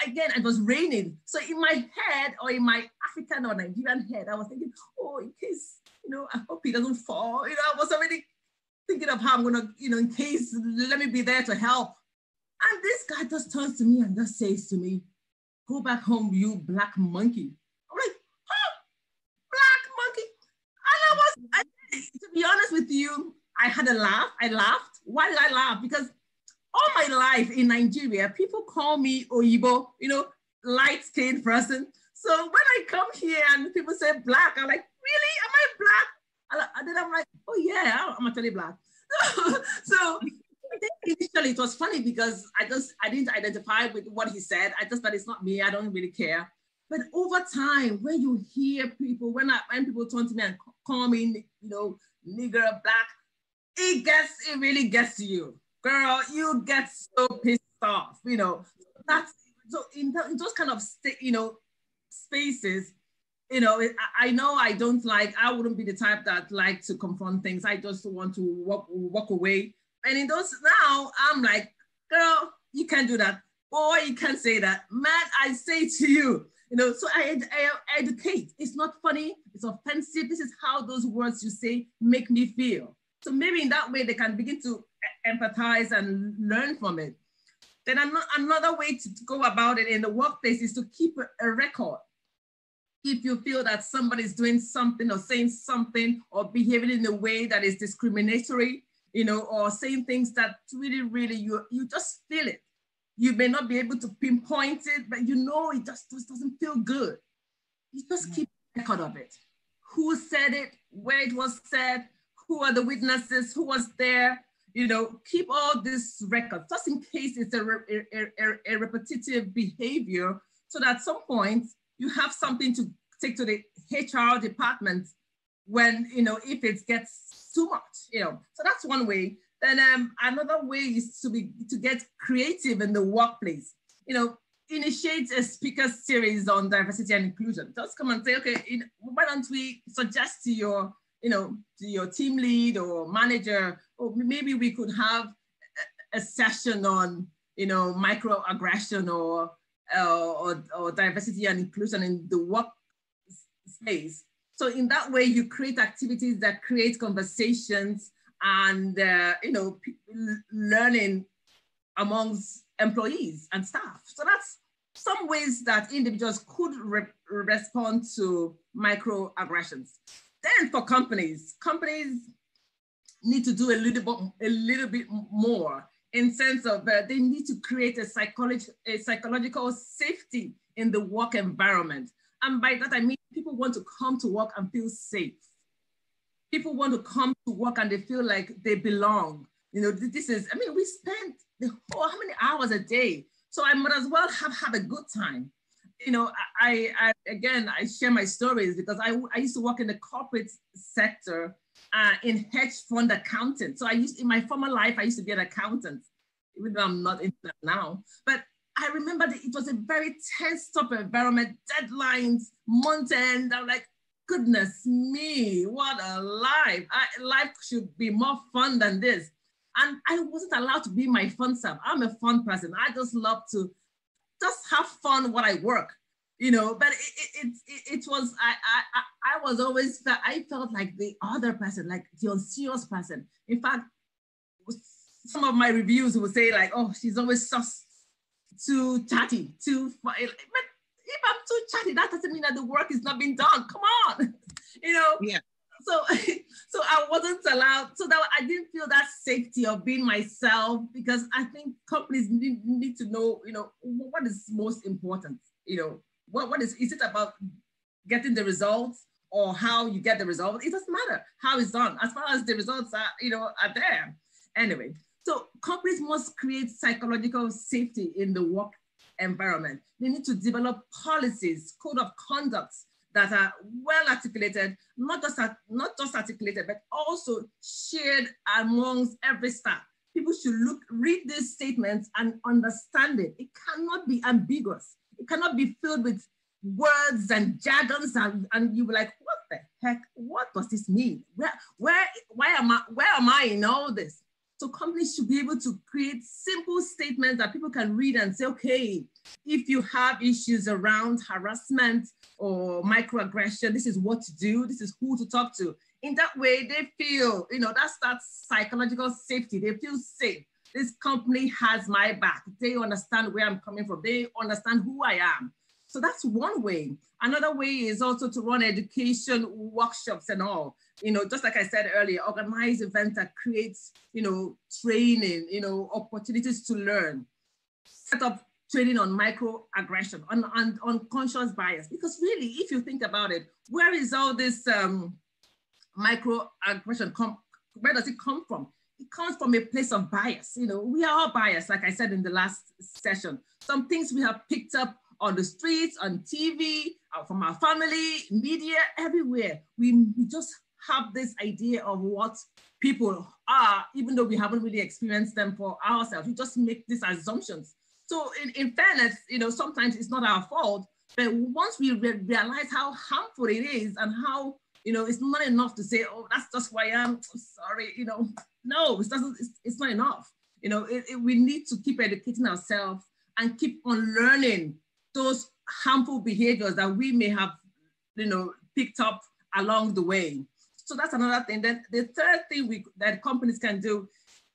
again, it was raining. So in my head, or in my African or Nigerian head, I was thinking, oh, in case, you know, I hope he doesn't fall. You know, I was already thinking of how I'm gonna, you know, in case, let me be there to help. And this guy just turns to me and just says to me, go back home, you black monkey. I'm like, oh, black monkey. And to be honest with you, I had a laugh. I laughed. Why did I laugh? Because all my life in Nigeria, people call me Oyibo, you know, light-skinned person. So when I come here and people say black, I'm like, really? Am I black? And then I'm like, oh yeah, I'm actually black. So I think initially it was funny because I didn't identify with what he said. I just thought it's not me. I don't really care. But over time, when you hear people, when people turn to me and call me, you know, nigger, black, it really gets to you. Girl, you get so pissed off, you know. That's, so in those kind of, you know, spaces, you know, I know I wouldn't be the type that like to confront things. I just want to walk away. And in those, now I'm like, girl, you can't do that. Boy, you can't say that. Man, I say to you, you know, so I educate. It's not funny, it's offensive. This is how those words you say make me feel. So maybe in that way, they can begin to empathize and learn from it. Then another way to go about it in the workplace is to keep a record. If you feel that somebody's doing something or saying something or behaving in a way that is discriminatory, you know, or saying things that really, you just feel it. You may not be able to pinpoint it, but you know it just doesn't feel good. You just keep a record of it. Who said it, where it was said, who are the witnesses, who was there, you know, keep all this record, just in case it's a repetitive behavior, so that at some point you have something to take to the HR department when, you know, if it gets too much, you know. So that's one way. Then another way is to get creative in the workplace. You know, initiate a speaker series on diversity and inclusion. Just come and say, okay, why don't we suggest to your, you know, to your team lead or manager, or maybe we could have a session on, you know, microaggression or diversity and inclusion in the workspace. So in that way, you create activities that create conversations and learning amongst employees and staff. So that's some ways that individuals could respond to microaggressions. Then for companies need to do a little bit more in sense of they need to create a psychological safety in the work environment. And by that, I mean, people want to come to work and feel safe. People want to come to work and they feel like they belong. You know, this is, I mean, we spend how many hours a day? So I might as well have a good time. You know, I share my stories because I used to work in the corporate sector in hedge fund accounting. So in my former life, I used to be an accountant, even though I'm not into that now. But I remember that it was a very tense top environment, deadlines, month end. I'm like, goodness me, what a life. Life should be more fun than this. And I wasn't allowed to be my fun self. I'm a fun person. I just love to just have fun when I work, you know, but it was, I was always, I felt like the other person, like the unserious person. In fact, some of my reviews would say like, oh, she's always just too chatty, too fun. But if I'm too chatty, that doesn't mean that the work is not being done. Come on, you know? Yeah. So I wasn't allowed, so that I didn't feel that safety of being myself, because I think companies need to know, you know, what is most important, you know, what is it about getting the results or how you get the results? It doesn't matter how it's done, as far as the results are, you know, are there. Anyway, so companies must create psychological safety in the work environment. They need to develop policies, code of conduct that are well articulated, not just articulated, but also shared amongst every staff. People should read these statements and understand it. It cannot be ambiguous. It cannot be filled with words and jargons, and you be like, what the heck? What does this mean? Where am I in all this? So companies should be able to create simple statements that people can read and say, okay, if you have issues around harassment or microaggression, this is what to do, this is who to talk to. In that way, they feel, you know, that's psychological safety. They feel safe. This company has my back. They understand where I'm coming from. They understand who I am. So that's one way. Another way is also to run education workshops and all. You know, just like I said earlier, organize events that creates, you know, training, you know, opportunities to learn. Set up training on microaggression, on unconscious bias. Because really, if you think about it, where is all this microaggression where does it come from? It comes from a place of bias. You know, we are all biased, like I said in the last session. Some things we have picked up on the streets, on TV, from our family, media, everywhere. We just have this idea of what people are, even though we haven't really experienced them for ourselves. We just make these assumptions. So in fairness, you know, sometimes it's not our fault, but once we realize how harmful it is and how, you know, it's not enough to say, oh, that's just who I am, sorry, you know, no, it's not enough. You know, we need to keep educating ourselves and keep on learning those harmful behaviors that we may have, you know, picked up along the way. So that's another thing. Then the third thing that companies can do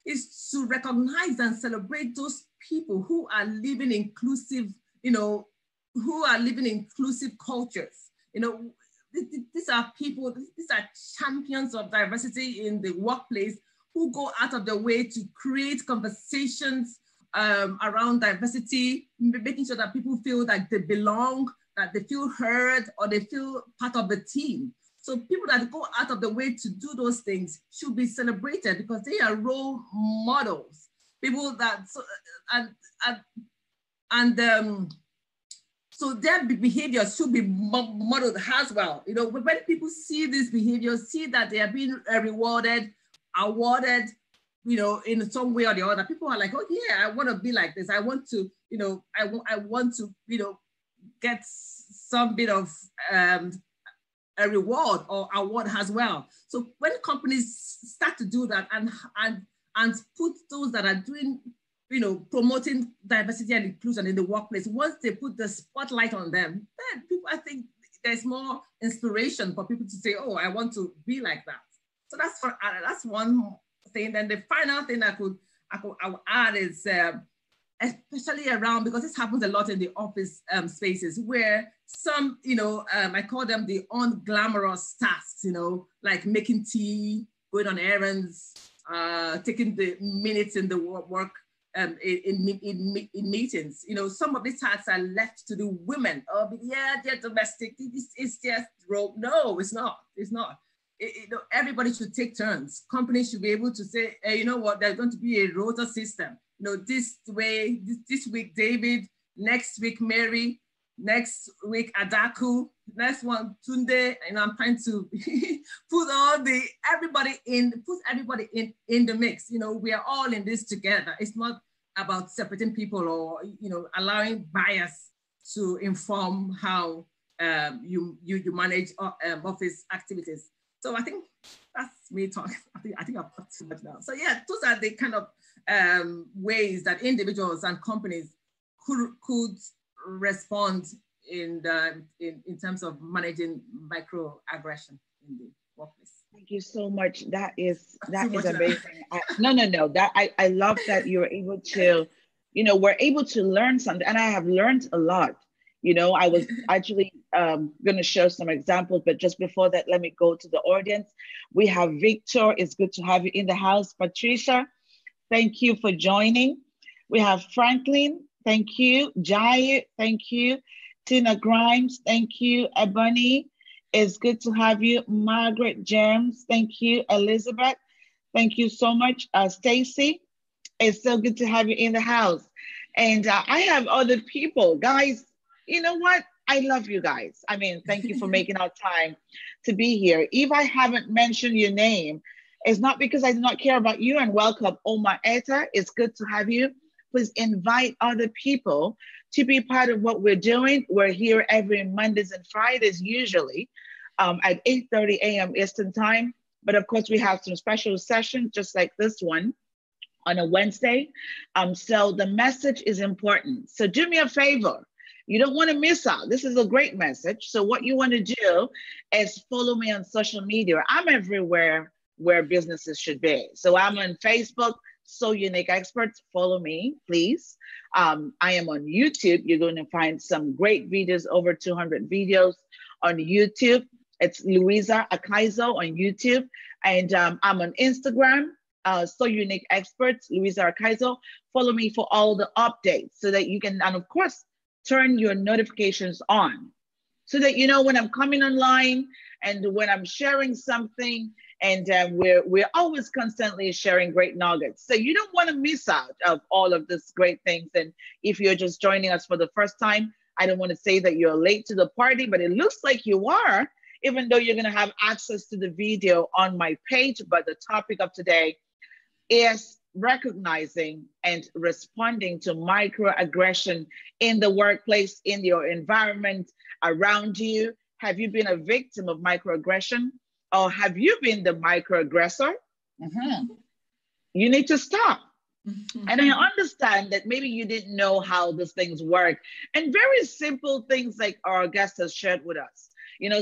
is to recognize and celebrate those people who are living inclusive, you know, who are living inclusive cultures. You know, these are people, these are champions of diversity in the workplace who go out of their way to create conversations around diversity, making sure that people feel like they belong, that they feel heard, or they feel part of the team. So people that go out of the way to do those things should be celebrated because they are role models. People that, so their behaviors should be modeled as well. You know, when people see these behaviors, see that they are being rewarded, awarded, you know, in some way or the other, people are like, oh yeah, I want to be like this. I want to, you know, I want to, you know, get some bit of a reward or award as well. So when companies start to do that and put those that are doing, you know, promoting diversity and inclusion in the workplace, once they put the spotlight on them, then people, I think there's more inspiration for people to say, oh, I want to be like that. So that's one thing. Then the final thing I would add is, especially around, because this happens a lot in the office spaces where some, I call them the unglamorous tasks, like making tea, going on errands, taking the minutes in the work in meetings. Some of these tasks are left to the women. Oh, but yeah, they're domestic. It's just rope. No, it's not. It's not. Everybody should take turns. Companies should be able to say, hey, you know what, there's going to be a rota system. This week, David, next week, Mary, next week, Adaku, next one, Tunde, and I'm trying to put everybody in the mix. We are all in this together. It's not about separating people or, allowing bias to inform how you manage office activities. So I think that's me talking. I think I've talked too much now. So yeah, those are the kind of ways that individuals and companies could respond in terms of managing microaggression in the workplace. Thank you so much. That is amazing. I love that you're able to, we're able to learn something, and I have learned a lot. I was actually going to show some examples, but just before that, let me go to the audience. We have Victor. It's good to have you in the house. Patricia, thank you for joining. We have Franklin. Thank you. Jai, thank you. Tina Grimes, thank you. Ebony, it's good to have you. Margaret James, thank you. Elizabeth, thank you so much. Stacy, it's so good to have you in the house. And I have other people. Guys, you know what? I love you guys. I mean, thank you for making our time to be here. If I haven't mentioned your name, it's not because I do not care about you. And welcome, Omar Eta. It's good to have you. Please invite other people to be part of what we're doing. We're here every Mondays and Fridays, usually at 8:30 a.m. Eastern time. But of course, we have some special sessions just like this one on a Wednesday. So the message is important. So do me a favor. You don't want to miss out. This is a great message. So what you want to do is follow me on social media. I'm everywhere where businesses should be. So I'm on Facebook, So Unique Experts. Follow me, please. I am on YouTube. You're going to find some great videos, over 200 videos on YouTube. It's Louisa Akaizo on YouTube. And I'm on Instagram, So Unique Experts, Louisa Akaizo. Follow me for all the updates so that you can, and of course, turn your notifications on so that you know when I'm coming online and when I'm sharing something. And we're always constantly sharing great nuggets. So you don't want to miss out of all of these great things. And if you're just joining us for the first time, I don't want to say that you're late to the party, but it looks like you are, even though you're going to have access to the video on my page. But the topic of today is recognizing and responding to microaggression in the workplace, in your environment, around you. Have you been a victim of microaggression? Or have you been the microaggressor? You need to stop. And I understand that maybe you didn't know how these things work. And very simple things like our guest has shared with us.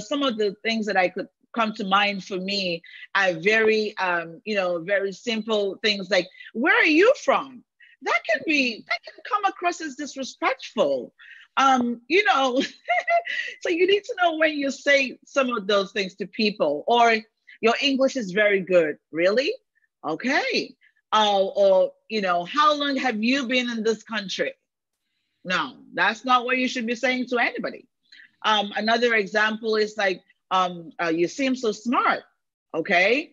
Some of the things that I could come to mind for me are very, very simple things like, where are you from? That can come across as disrespectful. So you need to know when you say some of those things to people. Or your English is very good. Really? Okay. Or how long have you been in this country? No, that's not what you should be saying to anybody. Another example is like, you seem so smart. Okay.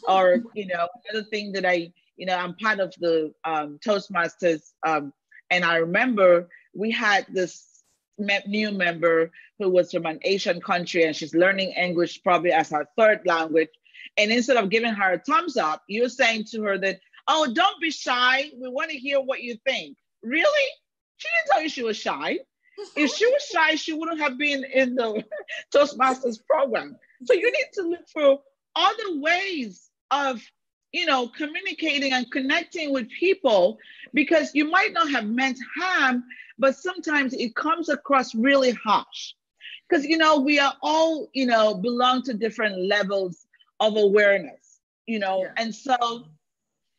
Or, another thing that I'm part of the Toastmasters. And I remember we had this new member who was from an Asian country, and she's learning English probably as her third language. And instead of giving her a thumbs up, you're saying to her that, oh, don't be shy. We want to hear what you think. Really? She didn't tell you she was shy. If she was shy, she wouldn't have been in the Toastmasters program. So you need to look for other ways of communicating and connecting with people, because you might not have meant harm, but sometimes it comes across really harsh. because, you know, we are all, you know, belong to different levels of awareness, you know, and so,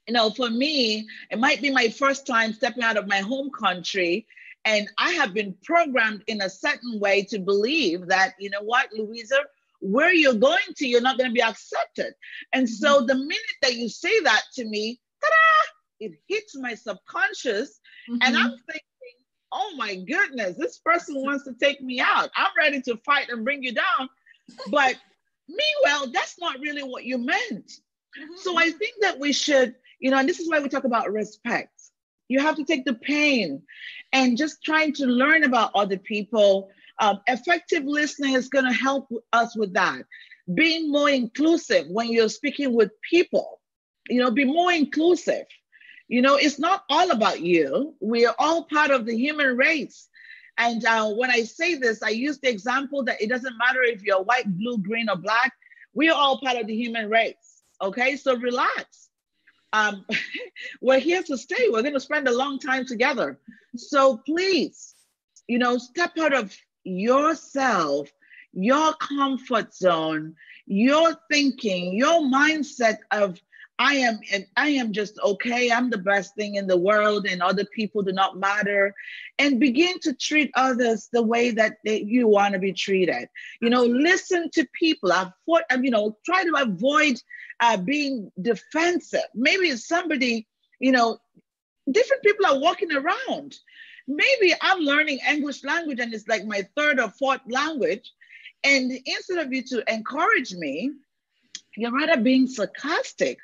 you know, for me, it might be my first time stepping out of my home country. And I have been programmed in a certain way to believe that, you know what, Louisa, where you're going to, you're not going to be accepted. And so the minute that you say that to me, ta-da, it hits my subconscious. And I'm thinking, oh my goodness, this person wants to take me out. I'm ready to fight and bring you down. But meanwhile, that's not really what you meant. So I think that we should, you know, and this is why we talk about respect. You have to take the pain and just trying to learn about other people. Effective listening is going to help us with that. Being more inclusive when you're speaking with people, you know, be more inclusive. You know, it's not all about you. We are all part of the human race. And when I say this, I use the example that it doesn't matter if you're white, blue, green, or black. We are all part of the human race. Okay, so relax. We're here to stay. We're going to spend a long time together. So please, you know, step out of yourself, your comfort zone, your thinking, your mindset of I am just okay. I'm the best thing in the world and other people do not matter. And begin to treat others the way that you want to be treated. You know, listen to people. You know, try to avoid being defensive. Maybe it's somebody, you know, different people are walking around. Maybe I'm learning English language and it's like my third or fourth language. And instead of you to encourage me, you're rather being sarcastic.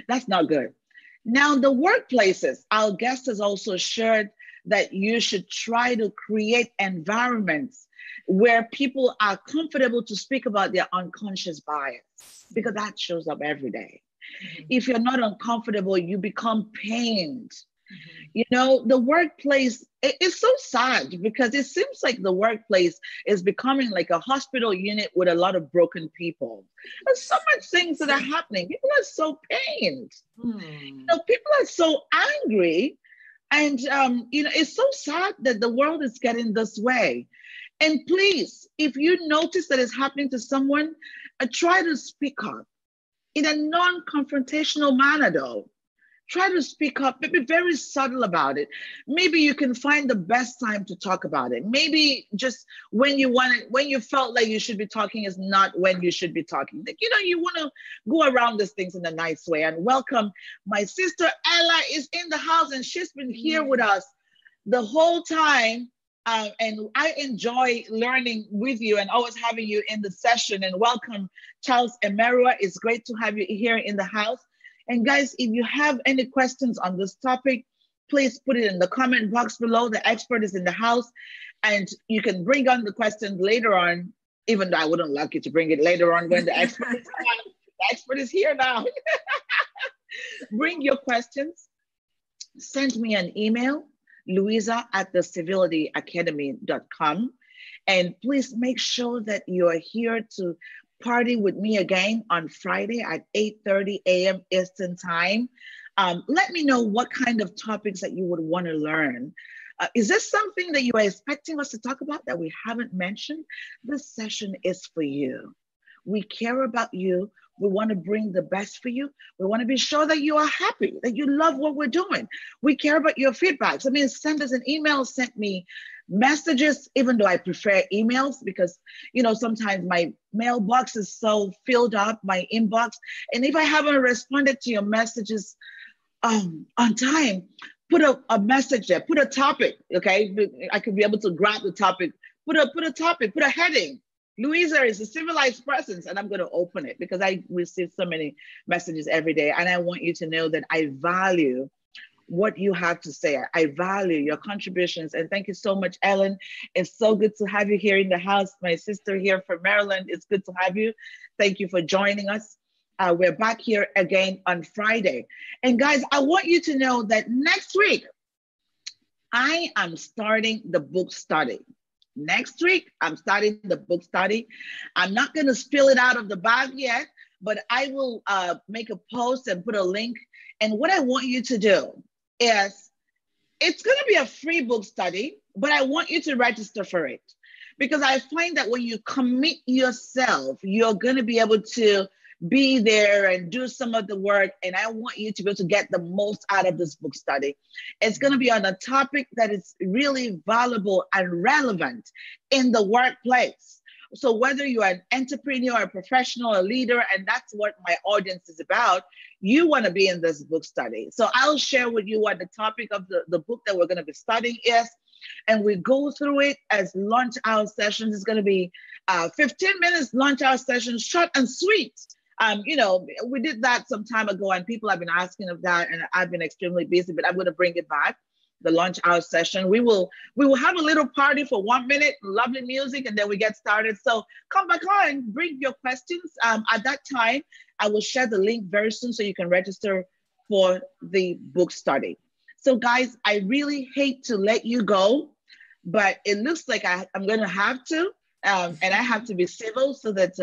That's not good. Now, the workplaces, our guest has also shared that you should try to create environments where people are comfortable to speak about their unconscious bias, because that shows up every day. If you're not uncomfortable, you become pained. You know, the workplace, it's so sad because it seems like the workplace is becoming like a hospital unit with a lot of broken people. There's so much things that are happening. People are so pained. You know, people are so angry. And, you know, it's so sad that the world is getting this way. And please, if you notice that it's happening to someone, try to speak up in a non-confrontational manner, though. Try to speak up, but be very subtle about it. Maybe you can find the best time to talk about it. Maybe just when you want it, when you felt like you should be talking is not when you should be talking. Like, you know, you want to go around these things in a nice way. And welcome, my sister Ella is in the house and she's been here with us the whole time. And I enjoy learning with you and always having you in the session. And welcome, Charles Emerua. It's great to have you here in the house. And guys, if you have any questions on this topic, please put it in the comment box below. The expert is in the house and you can bring on the questions later on, even though I wouldn't like you to bring it later on when the expert is on. The expert is here now. Bring your questions. Send me an email, louisa@thecivilityacademy.com. And please make sure that you are here to party with me again on Friday at 8:30 a.m. Eastern time. Let me know what kind of topics that you would want to learn. Is this something that you are expecting us to talk about that we haven't mentioned? This session is for you. We care about you. We want to bring the best for you. We want to be sure that you are happy, that you love what we're doing. We care about your feedbacks. I mean, send us an email, send me messages, even though I prefer emails because, you know, sometimes my mailbox is so filled up, my inbox. And if I haven't responded to your messages on time, put a message there, put a topic, okay? I could be able to grab the topic, put a topic, put a heading. Louisa is a civilized presence, and I'm going to open it because I receive so many messages every day. And I want you to know that I value what you have to say. I value your contributions. And thank you so much, Ellen. It's so good to have you here in the house. My sister here from Maryland, it's good to have you. Thank you for joining us. We're back here again on Friday. And guys, I want you to know that next week, I am starting the book study. Next week, I'm starting the book study. I'm not going to spill it out of the bag yet, but I will make a post and put a link. And what I want you to do is, it's going to be a free book study, but I want you to register for it Because I find that when you commit yourself, you're going to be able to be there and do some of the work. And I want you to be able to get the most out of this book study. It's going to be on a topic that is really valuable and relevant in the workplace. So whether you're an entrepreneur, a professional, a leader, and that's what my audience is about, you want to be in this book study. So I'll share with you what the topic of the book that we're going to be studying is. And we go through it as lunch hour sessions. It's going to be 15 minutes lunch hour sessions, short and sweet. You know, we did that some time ago and people have been asking of that, and I've been extremely busy, but I'm going to bring it back. The lunch hour session. We will have a little party for 1 minute, lovely music, and then we get started. So come back on, bring your questions. At that time, I will share the link very soon so you can register for the book study. So guys, I really hate to let you go, but it looks like I'm going to have to, and I have to be civil so that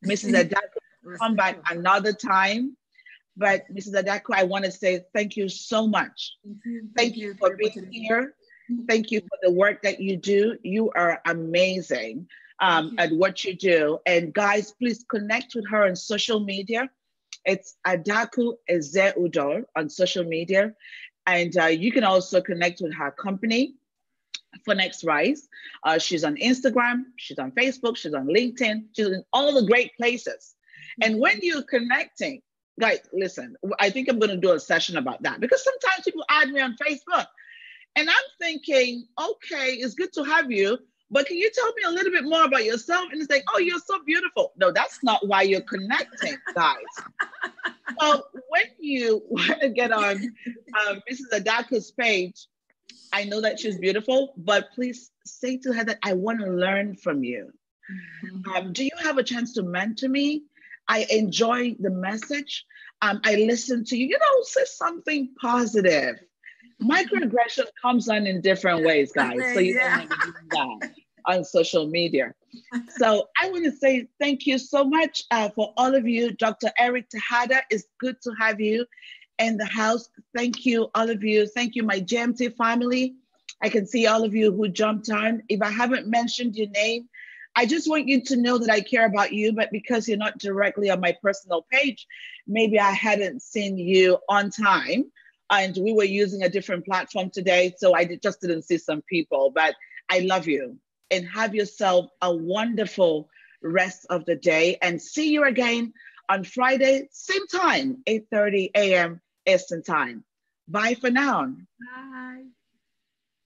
Mrs. Adaku will come back another time. But Mrs. Adaku, I want to say thank you so much. Thank you for being here. Thank you for the work that you do. You are amazing at what you do. And guys, please connect with her on social media. It's Adaku Ezeudo on social media. And you can also connect with her company, For Next Rise. She's on Instagram, she's on Facebook, she's on LinkedIn, she's in all the great places. And when you're connecting, guys, listen, I think I'm going to do a session about that because sometimes people add me on Facebook and I'm thinking, okay, it's good to have you, but can you tell me a little bit more about yourself? And it's like, oh, you're so beautiful. No, that's not why you're connecting, guys. So when you want to get on Mrs. Adaku's page, I know that she's beautiful, but please say to her that I want to learn from you. Do you have a chance to mentor me? I enjoy the message. I listen to you, you know, say something positive. Microaggression comes on in different ways, guys. So you don't have to do that on social media. So I want to say thank you so much for all of you. Dr. Eric Tejada, it's good to have you in the house. Thank you, all of you. Thank you, my GMT family. I can see all of you who jumped on. If I haven't mentioned your name, I just want you to know that I care about you, but because you're not directly on my personal page, maybe I hadn't seen you on time and we were using a different platform today. So I just didn't see some people, but I love you and have yourself a wonderful rest of the day and see you again on Friday, same time, 8:30 a.m. Eastern time. Bye for now. Bye.